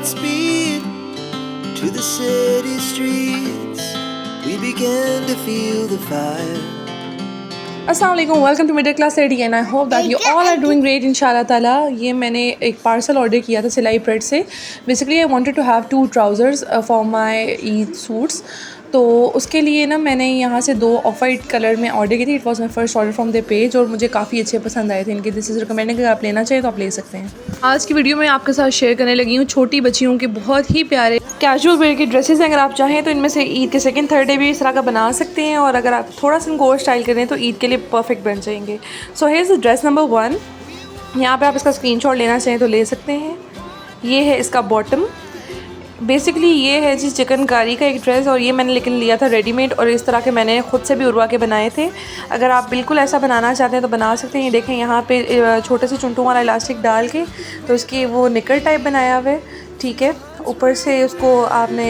Godspeed to the city streets. We began to feel the fire. अस्सलामुअलैकुम, welcome to middle class lady and I hope that you all are doing great इंशाल्लाह ताला। ये मैंने एक parcel order किया था सिलाई प्रेड से। Basically I wanted to have 2 trousers for my Eid suits. तो उसके लिए ना मैंने यहाँ से 2 ऑफ वाइट कलर में ऑर्डर की थी। It was my first order from the page और मुझे काफ़ी अच्छे पसंद आए थे इनके। दिस इज़ रिकमेंडेड, अगर आप लेना चाहें तो आप ले सकते हैं। आज की वीडियो में आपके साथ शेयर करने लगी हूँ छोटी बच्चियों के बहुत ही प्यारे कैजुअल वेयर की ड्रेसेस हैं। अगर आप चाहें तो इनमें से ईद के सेकंड थर्ड डे भी इस तरह का बना सकते हैं, और अगर आप थोड़ा सा इनको और स्टाइल करें तो ईद के लिए परफेक्ट बन जाएंगे। So here is dress number 1। यहाँ पे आप इसका स्क्रीनशॉट लेना चाहें तो ले सकते हैं। ये है इसका बॉटम। बेसिकली ये है जी चिकनकारी का एक ड्रेस, और ये मैंने लेकिन लिया था रेडीमेड, और इस तरह के मैंने ख़ुद से भी उड़वा के बनाए थे। अगर आप बिल्कुल ऐसा बनाना चाहते हैं तो बना सकते हैं। ये देखें यहाँ पे छोटे से चुंटू वाला इलास्टिक डाल के तो इसकी वो निकर टाइप बनाया हुआ है, ठीक है। ऊपर से उसको आपने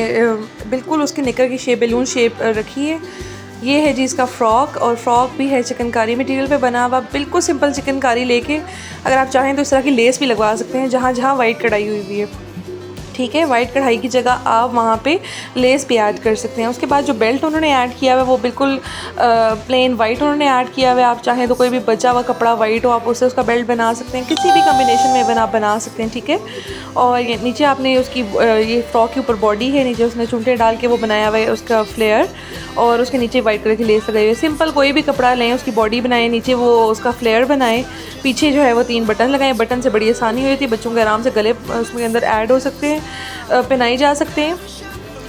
बिल्कुल उसकी निकर की शेप, बैलून शेप रखी है। ये है जी इसका फ़्रॉक, और फ्रॉक भी है चिकनकारी मटेरियल पे बना हुआ। बिल्कुल सिंपल चिकनकारी लेके अगर आप चाहें तो इस तरह की लेस भी लगवा सकते हैं जहाँ जहाँ वाइट कढ़ाई हुई हुई है, ठीक है। वाइट कढ़ाई की जगह आप वहाँ पे लेस भी ऐड कर सकते हैं। उसके बाद जो बेल्ट उन्होंने ऐड किया हुआ है वो बिल्कुल प्लेन वाइट उन्होंने ऐड किया हुआ है। आप चाहें तो कोई भी बचा हुआ कपड़ा वाइट हो, आप उससे उसका बेल्ट बना सकते हैं। किसी भी कॉम्बिनेशन में आप बना सकते हैं, ठीक है। और ये नीचे आपने उसकी ये फ्रॉक के ऊपर बॉडी है, नीचे उसने चूंटे डाल के वो बनाया हुआ है उसका फ्लेयर, और उसके नीचे वाइट कलर की लेस लगाई हुई है। सिंपल कोई भी कपड़ा लें, उसकी बॉडी बनाएं, नीचे वो उसका फ्लेयर बनाएं, पीछे जो है वो 3 बटन लगाएं। बटन से बड़ी आसानी हुई थी, बच्चों के आराम से गले उसके अंदर ऐड हो सकते हैं, पहनाई जा सकते हैं।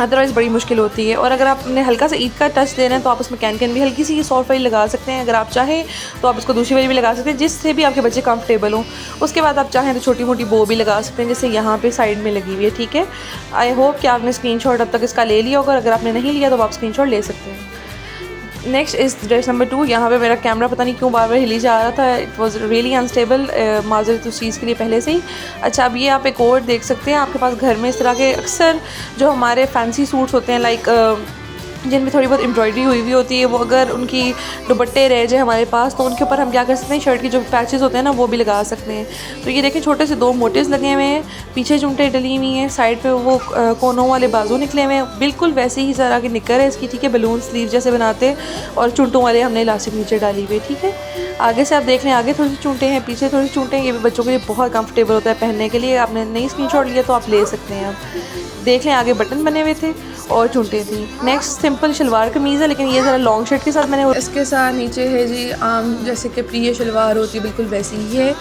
अदरवाइज़ बड़ी मुश्किल होती है। और अगर आपने हल्का सा ईद का टच देना है तो आप उसमें कैन भी हल्की सी सॉफ्ट वाली लगा सकते हैं। अगर आप चाहें तो आप इसको दूसरी वाली भी लगा सकते हैं जिससे भी आपके बच्चे कंफर्टेबल हों। उसके बाद आप चाहें तो छोटी मोटी बो भी लगा सकते हैं, जैसे यहाँ पे साइड में लगी हुई है, ठीक है। आई होप कि आपने स्क्रीनशॉट अब तक इसका ले लिया होगा। अगर आपने नहीं लिया तो आप स्क्रीनशॉट ले सकते हैं। Next is dress number 2। यहाँ पे मेरा कैमरा पता नहीं क्यों बार बार हिली जा रहा था। इट वाज रियली अनस्टेबल, माजरत उस चीज़ के लिए पहले से ही। अच्छा, अब ये आप एक और देख सकते हैं। आपके पास घर में इस तरह के अक्सर जो हमारे फैंसी सूट्स होते हैं, लाइक जिनमें थोड़ी बहुत एम्ब्रॉयडरी हुई हुई होती है, वो अगर उनकी दुपट्टे रह जाए हमारे पास तो उनके ऊपर हम क्या कर सकते हैं, शर्ट के जो पैचेस होते हैं ना वो भी लगा सकते हैं। तो ये देखें छोटे से 2 मोटिव्स लगे हुए हैं, पीछे चुंटे डली हुई हैं, साइड पे वो कोनों वाले बाजू निकले हुए हैं। बिल्कुल वैसे ही तरह की निकर है इसकी, ठीक है। बलून स्लीव जैसे बनाते, और चुंटों वाले हमने इलास्टिक नीचे डाली हुई है, ठीक है। आगे से आप देख लें, आगे थोड़ी सी चुंटे हैं, पीछे थोड़ी सी चुंटे हैं। ये भी बच्चों के लिए बहुत कंफर्टेबल होता है पहनने के लिए। आपने नहीं स्क्रीनशॉट लिया तो आप ले सकते हैं। आप देख लें, आगे बटन बने हुए थे और चुंटे थी। नेक्स्ट सिंपल शलवार कमीज़ है, लेकिन ये ज़रा लॉन्ग शर्ट के साथ मैंने इसके साथ नीचे है जी आम जैसे कि प्रिय शलवार होती है, बिल्कुल वैसी ही है।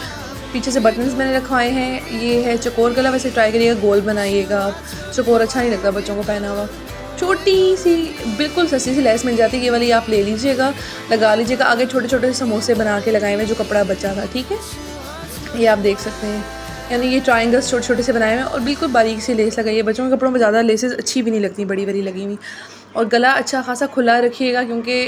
पीछे से बटन्स मैंने रखवाए हैं। ये है चकोर गला, वैसे ट्राई करिएगा गोल बनाइएगा आप, चकोर अच्छा नहीं लगता बच्चों को पहना हुआ। छोटी सी बिल्कुल सस्ती सी लेस मिल जाती है, ये वाली आप ले लीजिएगा, लगा लीजिएगा। आगे छोटे छोटे से समोसे बना के लगाए हुए जो कपड़ा बचा था, ठीक है। ये आप देख सकते हैं, यानी ये ट्रायंगल्स छोटे छोटे से बनाए हुए हैं, और बिल्कुल बारीक सी लेस लगाई है। बच्चों के कपड़ों में ज़्यादा लेसेस अच्छी भी नहीं लगती, बड़ी बड़ी लगी हुई। और गला अच्छा खासा खुला रखिएगा, क्योंकि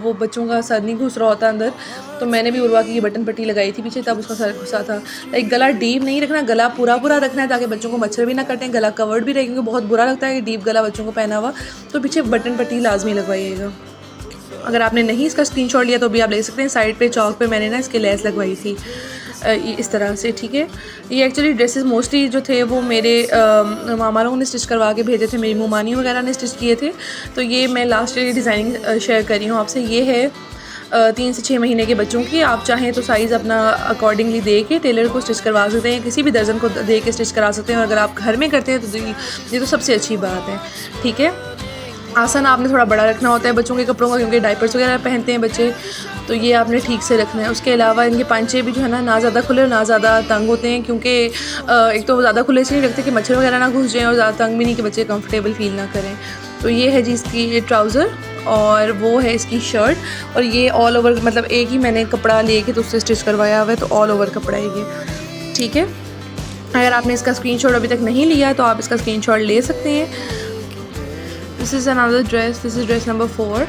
वो बच्चों का सर नहीं घुस रहा होता अंदर। तो मैंने भी उड़वा की ये बटन पट्टी लगाई थी पीछे, तब उसका सर घुसा था। लाइक गला डीप नहीं रखना, गला पूरा रखना है ताकि बच्चों को मच्छर भी ना कटें, गला कवर्ड भी रहे, क्योंकि बहुत बुरा लगता है कि डीप गला बच्चों को पहना हुआ। तो पीछे बटन पट्टी लाजमी लगवाइएगा। अगर आपने नहीं इसका स्क्रीनशॉट लिया तो भी आप ले सकते हैं। साइड पे चौक पे मैंने ना इसके लेस लगवाई थी इस तरह से, ठीक है। ये एक्चुअली ड्रेसेस मोस्टली जो थे वो मेरे मामा लोगों ने स्टिच करवा के भेजे थे, मेरी मुमानी वगैरह ने स्टिच किए थे। तो ये मैं लास्ट ईयर डिज़ाइनिंग शेयर कर रही हूँ आपसे। ये है 3 से 6 महीने के बच्चों की। आप चाहें तो साइज़ अपना अकॉर्डिंगली दे के टेलर को स्टिच करवा सकते हैं, किसी भी दर्जन को दे के स्टिच करा सकते हैं। और अगर आप घर में करते हैं तो ये तो सबसे अच्छी बात है, ठीक है। आसन आपने थोड़ा बड़ा रखना होता है बच्चों के कपड़ों का, क्योंकि डायपर्स वगैरह पहनते हैं बच्चे, तो ये आपने ठीक से रखना है। उसके अलावा इनके पांचे भी जो है ना ज़्यादा खुले और ना ज़्यादा तंग होते हैं, क्योंकि एक तो ज़्यादा खुले से नहीं रखते कि मच्छर वगैरह ना घुस जाएँ, और ज़्यादा तंग भी नहीं कि बच्चे कंफर्टेबल फील ना करें। तो ये है जी इसकी ट्राउज़र, और वो है इसकी शर्ट, और ये ऑल ओवर, मतलब एक ही मैंने कपड़ा लेके तो उससे स्टिच करवाया हुआ है, तो ऑल ओवर कपड़ा है ये, ठीक है। अगर आपने इसका स्क्रीनशॉट अभी तक नहीं लिया तो आप इसका स्क्रीनशॉट ले सकते हैं। This is another dress, this is dress number 4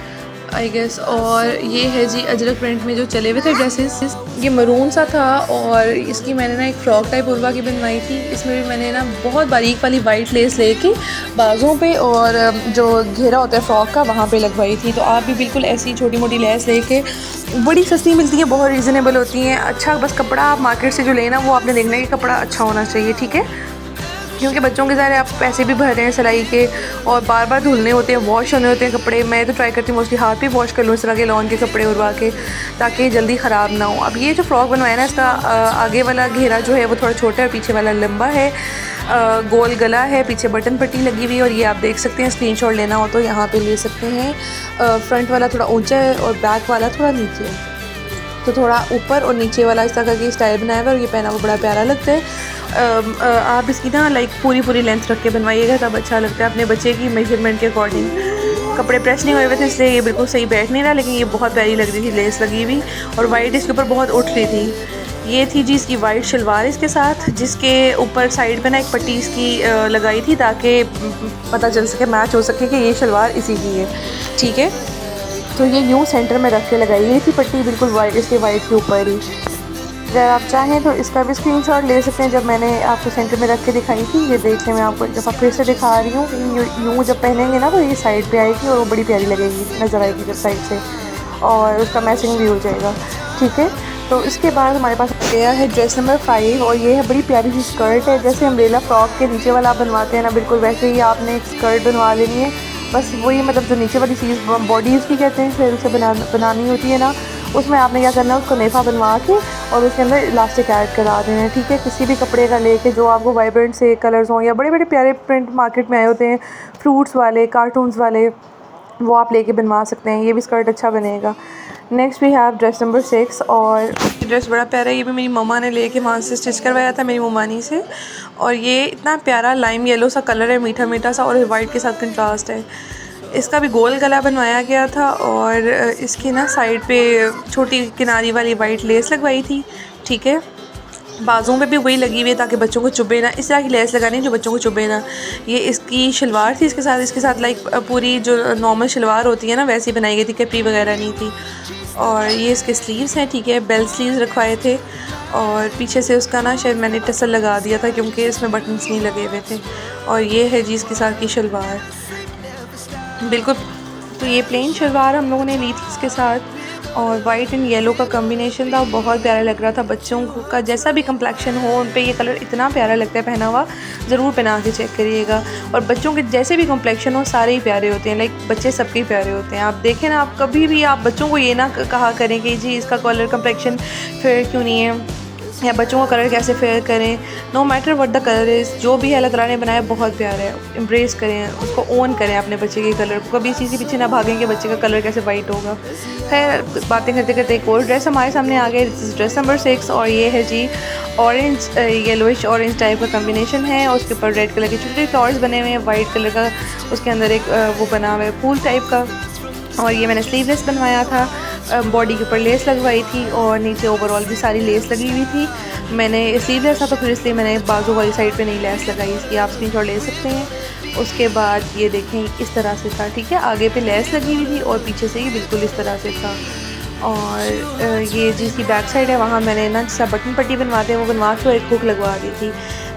I guess. और ये है जी अजरक प्रिंट में जो चले हुए थे ड्रेसेस। ये मरून सा था, और इसकी मैंने ना एक फ़्रॉक टाइप उड़वा की बनवाई थी। इसमें भी मैंने ना बहुत बारीक वाली वाइट लेस लेके बाजुओं पे और जो घेरा होता है फ़्रॉक का वहाँ पे लगवाई थी। तो आप भी बिल्कुल ऐसी छोटी मोटी लेस लेके, बड़ी सस्ती मिलती है, बहुत रीज़नेबल होती हैं। अच्छा बस कपड़ा आप मार्केट से जो लेना वो आपने देखना है कि कपड़ा अच्छा होना चाहिए, ठीक है। क्योंकि बच्चों के ज़ाहिर आप पैसे भी भर रहे हैं सिलाई के और बार बार धुलने होते हैं, वॉश होने होते हैं कपड़े। मैं तो ट्राई करती हूँ मोस्टली हाथ भी वॉश कर लूँ इस तरह के लॉन के कपड़े उड़वा के, ताकि जल्दी ख़राब ना हो। अब ये जो फ्रॉक बनवाया ना, इसका आगे वाला घेरा जो है वो थोड़ा छोटा है, पीछे वाला लंबा है, गोल गला है, पीछे बटन पट्टी लगी हुई है। और ये आप देख सकते हैं, स्क्रीनशॉट लेना हो तो यहाँ पे ले सकते हैं। फ्रंट वाला थोड़ा ऊंचा है और बैक वाला थोड़ा नीचे है, तो थोड़ा ऊपर और नीचे वाला इस तरह का स्टाइल बनाया हुआ है और ये पहना हुआ बड़ा प्यारा लगता है। आप इसकी ना लाइक पूरी लेंथ रख के बनवाइएगा तब अच्छा लगता है, अपने बच्चे की मेजरमेंट के अकॉर्डिंग। कपड़े प्रेस नहीं हुए हुए थे इसलिए ये बिल्कुल सही बैठ नहीं रहा, लेकिन ये बहुत प्यारी लग रही थी, लेस लगी हुई और वाइट इसके ऊपर बहुत उठ रही थी। ये थी जी इसकी वाइट शलवार इसके साथ, जिसके ऊपर साइड पे ना एक पट्टी इसकी लगाई थी ताकि पता चल सके, मैच हो सके कि ये शलवार इसी की है, ठीक है। तो ये यूँ सेंटर में रख के लगाई हुई थी पट्टी, बिल्कुल वाइट, इसके वाइट के ऊपर ही। अगर आप चाहें तो इसका भी स्क्रीनशॉट ले सकते हैं, जब मैंने आपको सेंटर में रख के दिखाई थी। ये देख लें, मैं आपको एक दफ़ा फिर से दिखा रही हूँ। यूँ जब पहनेंगे ना तो ये साइड पे आएगी और वो बड़ी प्यारी लगेगी, नज़र आएगी जब साइड से, और उसका मैचिंग भी हो जाएगा, ठीक है। तो इसके बाद हमारे पास गया है ड्रेस नंबर 5 और ये है बड़ी प्यारी सी स्कर्ट है। जैसे अम्ब्रेला फ्रॉक के नीचे वाला आप बनवाते हैं ना, बिल्कुल वैसे ही आपने एक स्कर्ट बनवा लेनी है। बस वही मतलब जो नीचे वाली चीज़ बॉडी उसकी कहते हैं, फिर उसे बनानी होती है ना, उसमें आपने क्या करना है, उसको नेफा बनवा के और उसके अंदर इलास्टिक ऐड करा देना है, ठीक है। किसी भी कपड़े का लेके जो आपको वाइब्रेंट से कलर्स हों या बड़े बड़े प्यारे प्रिंट मार्केट में आए होते हैं, फ्रूट्स वाले, कार्टून्स वाले, वो आप लेके बनवा सकते हैं। ये भी स्कर्ट अच्छा बनेगा। Next we have dress number 6 और ड्रेस बड़ा प्यारा है। ये भी मेरी मम्मा ने लेके वहाँ से स्टिच करवाया था, मेरी मम्मानी से। और ये इतना प्यारा लाइम येलो सा कलर है, मीठा मीठा सा, और वाइट के साथ कंट्रास्ट है। इसका भी गोल गला बनवाया गया था और इसकी ना साइड पे छोटी किनारी वाली वाइट लेस लगवाई थी, ठीक है। बाजुओं पे भी वही लगी हुई है ताकि बच्चों को चुभे ना, इस तरह की लेस लगानी जो बच्चों को चुभे ना। ये इसकी शलवार थी, इसके साथ लाइक पूरी जो नॉर्मल शलवार होती है ना वैसी बनाई गई थी, कैपरी वगैरह नहीं थी। और ये इसके स्लीव्स हैं, ठीक है, बेल स्लीव्स रखवाए थे और पीछे से उसका ना शायद मैंने टसल लगा दिया था क्योंकि इसमें बटन्स नहीं लगे हुए थे। और ये है जी इसके साथ की शलवार, बिल्कुल। तो ये प्लेन शलवार हम लोगों ने ली थी इसके साथ, और वाइट एंड येलो का कॉम्बिनेशन था, बहुत प्यारा लग रहा था। बच्चों का जैसा भी कम्प्लेक्शन हो उन पे ये कलर इतना प्यारा लगता है पहना हुआ, ज़रूर पहना के चेक करिएगा। और बच्चों के जैसे भी कम्प्लेक्शन हो सारे ही प्यारे होते हैं, लाइक बच्चे सबके ही प्यारे होते हैं। आप देखें ना, आप कभी भी आप बच्चों को ये ना कहा करें कि जी इसका कलर कम्प्लेक्शन फेयर क्यों नहीं है, या बच्चों का कलर कैसे फेयर करें। No matter what the colour is, जो भी अल्लाह ताला ने बनाया बहुत प्यारा है, एम्ब्रेस करें उसको, ओन करें अपने बच्चे के कलर को। कभी इसी के पीछे ना भागें कि बच्चे का कलर कैसे वाइट होगा। खैर बातें करते करते एक और ड्रेस हमारे सामने आ गई, ड्रेस नंबर 6, और ये है जी ऑरेंज, येलोइश ऑरेंज टाइप का कम्बिनेशन है। और उसके ऊपर रेड कलर के छोटे फ्लावर्स बने हुए हैं, वाइट कलर का उसके अंदर एक वो बना हुआ है फूल टाइप का। और ये मैंने स्लीवलेस बनवाया था, बॉडी के ऊपर लेस लगवाई थी और नीचे ओवरऑल भी सारी लेस लगी हुई थी। मैंने स्लीवलेस था तो फिर इसलिए मैंने बाजू वाली साइड पे नहीं लेस लगाई, इसकी आप स्क्रीनशॉट ले सकते हैं। उसके बाद ये देखें इस तरह से था, ठीक है, आगे पे लेस लगी हुई थी और पीछे से ही बिल्कुल इस तरह से था। और ये जिसकी बैक साइड है वहाँ मैंने ना जिसका बटन पट्टी बनवाते हैं वो बनवा के और एक हुक लगवा दी थी।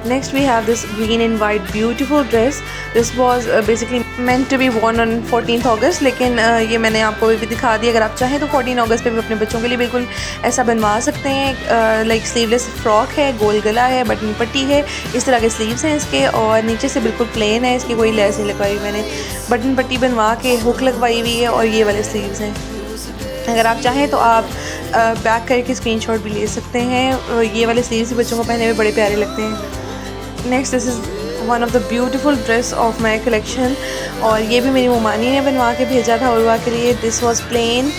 Next we have this green and white beautiful dress. This was basically meant to be worn on 14th अगस्त, लेकिन ये मैंने आपको भी दिखा दी। अगर आप चाहें तो 14 अगस्त पे भी अपने बच्चों के लिए बिल्कुल ऐसा बनवा सकते हैं। लाइक स्लीवलेस फ्रॉक है, गोल गला है, बटन पट्टी है, इस तरह के स्लीव्स हैं इसके, और नीचे से बिल्कुल प्लेन है, इसकी कोई लेस नहीं लगवाई। मैंने बटन पट्टी बनवा के हुक लगवाई हुई है और ये वाले स्लीव्स हैं। अगर आप चाहें तो आप बैक करके स्क्रीनशॉट भी ले सकते हैं। ये वाले स्लीव्स भी बच्चों को पहने में बड़े प्यारे लगते हैं। Next this is one of the beautiful dress of my collection, और ये भी मेरी ममानी ने बनवा के भेजा था उर्वा के लिए। This was plain,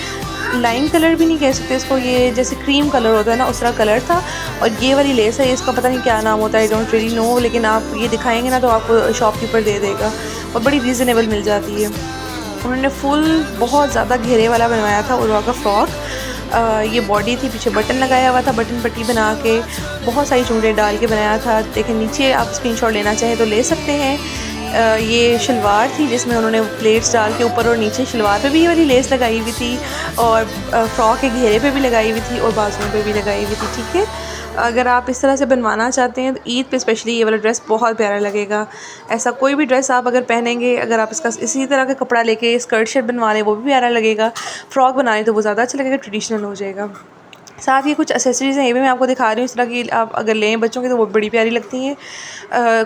line colour भी नहीं कह सकते इसको, ये जैसे क्रीम कलर होता है ना उस तरह कलर था। और ये वाली लेस है, इसका पता नहीं क्या नाम होता है, आई डोंट रियली नो, लेकिन आप ये दिखाएंगे ना तो आपको शॉपकीपर दे देगा और बड़ी रीज़नेबल मिल जाती है। उन्होंने फुल बहुत ज़्यादा घेरे वाला बनवाया था उर्वा का फ्रॉक। ये बॉडी थी, पीछे बटन लगाया हुआ था, बटन पट्टी बना के बहुत सारी चूड़ियाँ डाल के बनाया था। देखिए नीचे आप स्क्रीनशॉट लेना चाहें तो ले सकते हैं। ये शलवार थी जिसमें उन्होंने प्लेट्स डाल के ऊपर और नीचे शलवार पे भी ये वाली लेस लगाई हुई थी, और फ्रॉक के घेरे पे भी लगाई हुई थी और बाजुओं पे भी लगाई हुई थी, ठीक है। अगर आप इस तरह से बनवाना चाहते हैं तो ईद पे स्पेशली ये वाला ड्रेस बहुत प्यारा लगेगा। ऐसा कोई भी ड्रेस आप अगर पहनेंगे, अगर आप इसका इसी तरह का कपड़ा लेके स्कर्ट शर्ट बनवा लें वो भी प्यारा लगेगा, फ्रॉक बना लें तो वो ज़्यादा अच्छा लगेगा, ट्रेडिशनल हो जाएगा। साथ ही कुछ एसेसरीज़ हैं, ये भी मैं आपको दिखा रही हूँ। इस तरह की आप अगर लें बच्चों के तो वो बड़ी प्यारी लगती हैं।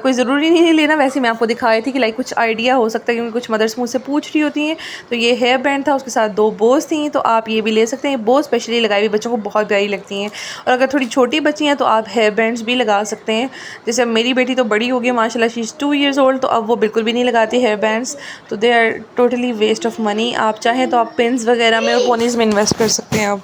कोई ज़रूरी नहीं है लेना, वैसे मैं आपको दिखा रही थी कि लाइक कुछ आइडिया हो सकता है, क्योंकि कुछ मदर्स मुझसे पूछ रही होती हैं। तो ये हेयर बैंड था, उसके साथ 2 बोज़ थी, तो आप ये भी ले सकते हैं। बोज़ स्पेशली लगाई हुई बच्चों को बहुत प्यारी लगती हैं, और अगर थोड़ी छोटी बच्ची हैं तो आप हेयर बैंड्स भी लगा सकते हैं। जैसे अब मेरी बेटी तो बड़ी हो गई माशाल्लाह, शी इज़ 2 ईयर्स ओल्ड, तो अब वो बिल्कुल भी नहीं लगाती हेयर बैंड्स, तो they are totally waste of money. आप चाहें तो आप पिन्स वगैरह में और पोनीज़ में इन्वेस्ट कर सकते हैं आप।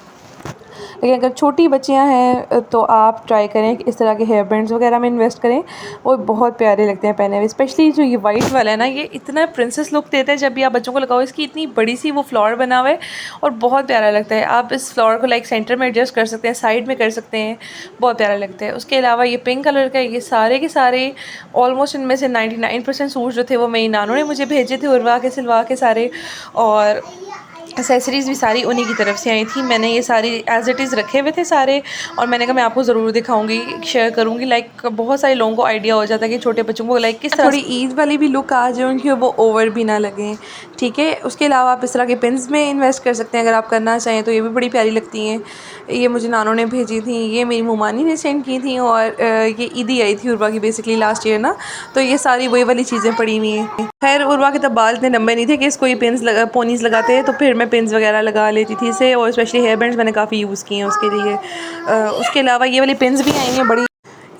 लेकिन अगर छोटी बच्चियां हैं तो आप ट्राई करें कि इस तरह के हेयर बैंड्स वगैरह में इन्वेस्ट करें, वो बहुत प्यारे लगते हैं पहने हुए। स्पेशली जो ये वाइट वाला है ना, ये इतना प्रिंसेस लुक देता है जब भी आप बच्चों को लगाओ। इसकी इतनी बड़ी सी वो फ्लावर बना हुआ है और बहुत प्यारा लगता है। आप इस फ्लावर को लाइक सेंटर में एडजस्ट कर सकते हैं, साइड में कर सकते हैं, बहुत प्यारा लगता है। उसके अलावा ये पिंक कलर का, ये सारे के सारे ऑलमोस्ट इनमें से 99% सूट जो थे वो मेरी नानों ने मुझे भेजे थे उर्वा के सिलवा के सारे, और एसेसरीज़ भी सारी उन्हीं की तरफ से आई थी। मैंने ये सारी एज़ इट इज़ रखे हुए थे सारे, और मैंने कहा मैं आपको ज़रूर दिखाऊंगी, शेयर करूंगी। लाइक बहुत सारे लोगों को आइडिया हो जाता है कि छोटे बच्चों को लाइक किस तरह थोड़ी ईद वाली भी लुक आ जाए उनकी, वो ओवर भी ना लगे, ठीक है। उसके अलावा आप इस तरह के पिन्स में इन्वेस्ट कर सकते हैं अगर आप करना चाहें, तो ये भी बड़ी प्यारी लगती हैं। ये मुझे नानों ने भेजी थी, ये मेरी मुमानी ने सेंड की थी, और ये ईदी आई थी उर्वा की बेसिकली लास्ट ईयर ना, तो ये सारी वही वाली चीज़ें पड़ी हुई हैं। खैर उर्वा के तब बाल इतने लंबे नहीं थे कि इसको ये पिन्स पोनीज़ लगाते हैं, तो फिर मैं पिन्स वगैरह लगा लेती थी इसे, और स्पेशली हेयर बैंड्स मैंने काफ़ी यूज़ किए हैं उसके लिए। उसके अलावा ये वाली पिन्स भी आई हैं बड़ी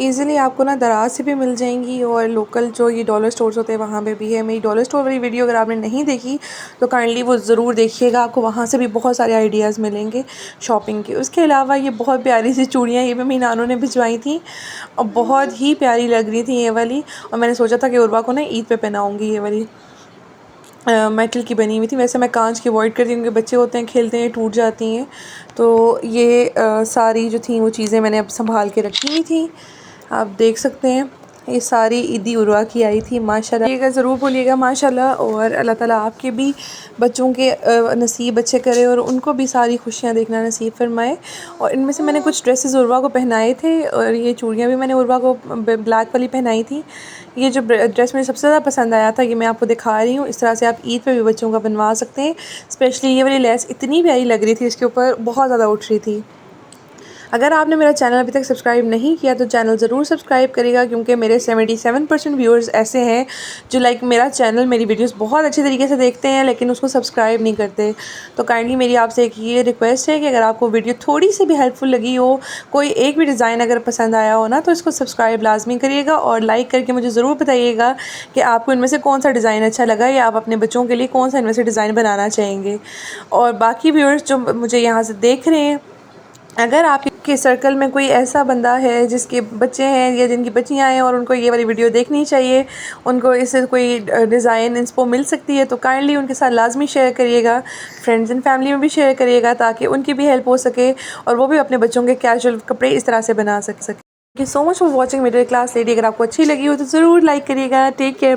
ईज़िली, आपको ना दराज से भी मिल जाएंगी, और लोकल जो ये डॉलर स्टोर्स होते हैं वहाँ पे भी है। मेरी डॉलर स्टोर वाली वीडियो अगर आपने नहीं देखी तो काइंडली वो ज़रूर देखिएगा, आपको वहाँ से भी बहुत सारे आइडियाज़ मिलेंगे शॉपिंग के। उसके अलावा ये बहुत प्यारी सी चूड़ियाँ, ये भी मेरी नानों ने भिजवाई थी और बहुत ही प्यारी लग रही थी ये वाली, और मैंने सोचा था कि उर्वा को ना ईद पे पहनाऊँगी। ये वाली मेटल की बनी हुई थी, वैसे मैं कांच की अवॉइड करती हूँ क्योंकि बच्चे होते हैं खेलते हैं टूट जाती हैं। तो ये सारी जो थी वो चीज़ें मैंने अब संभाल के रखी हुई थी, आप देख सकते हैं। ये सारी ईदी उर्वा की आई थी माशाल्लाह, ज़रूर बोलिएगा माशाल्लाह, और अल्लाह ताला आपके भी बच्चों के नसीब अच्छे करे और उनको भी सारी खुशियाँ देखना नसीब फरमाए। और इनमें से मैंने कुछ ड्रेसेस उर्वा को पहनाए थे, और ये चूड़ियाँ भी मैंने उर्वा को ब्लैक वाली पहनाई थी। ये जो ड्रेस मुझे सबसे ज़्यादा पसंद आया था, ये मैं आपको दिखा रही हूँ। इस तरह से आप ईद पे भी बच्चों का बनवा सकते हैं। स्पेशली ये वाली लेस इतनी प्यारी लग रही थी, इसके ऊपर बहुत ज़्यादा उठ रही थी। अगर आपने मेरा चैनल अभी तक सब्सक्राइब नहीं किया तो चैनल ज़रूर सब्सक्राइब करिएगा, क्योंकि मेरे 77% व्यूअर्स ऐसे हैं जो लाइक मेरा चैनल, मेरी वीडियोस बहुत अच्छे तरीके से देखते हैं लेकिन उसको सब्सक्राइब नहीं करते। तो काइंडली मेरी आपसे एक ये रिक्वेस्ट है कि अगर आपको वीडियो थोड़ी सी भी हेल्पफुल लगी हो, कोई एक भी डिज़ाइन अगर पसंद आया हो ना, तो इसको सब्सक्राइब लाजमी करिएगा और लाइक करके मुझे ज़रूर बताइएगा कि आपको इनमें से कौन सा डिज़ाइन अच्छा लगा, या आप अपने बच्चों के लिए कौन सा इनमें से डिज़ाइन बनाना चाहेंगे। और बाकी व्यूअर्स जो मुझे यहाँ से देख रहे हैं, अगर आपके सर्कल में कोई ऐसा बंदा है जिसके बच्चे हैं या जिनकी बच्चियां हैं और उनको ये वाली वीडियो देखनी चाहिए, उनको इससे कोई डिज़ाइन इंस्पो मिल सकती है, तो काइंडली उनके साथ लाजमी शेयर करिएगा, फ्रेंड्स एंड फैमिली में भी शेयर करिएगा, ताकि उनकी भी हेल्प हो सके और वो भी अपने बच्चों के कैजुअल कपड़े इस तरह से बना सके। Thank you so much for watching middle class lady. अगर आपको अच्छी लगी हो तो ज़रूर लाइक करिएगा। Take care.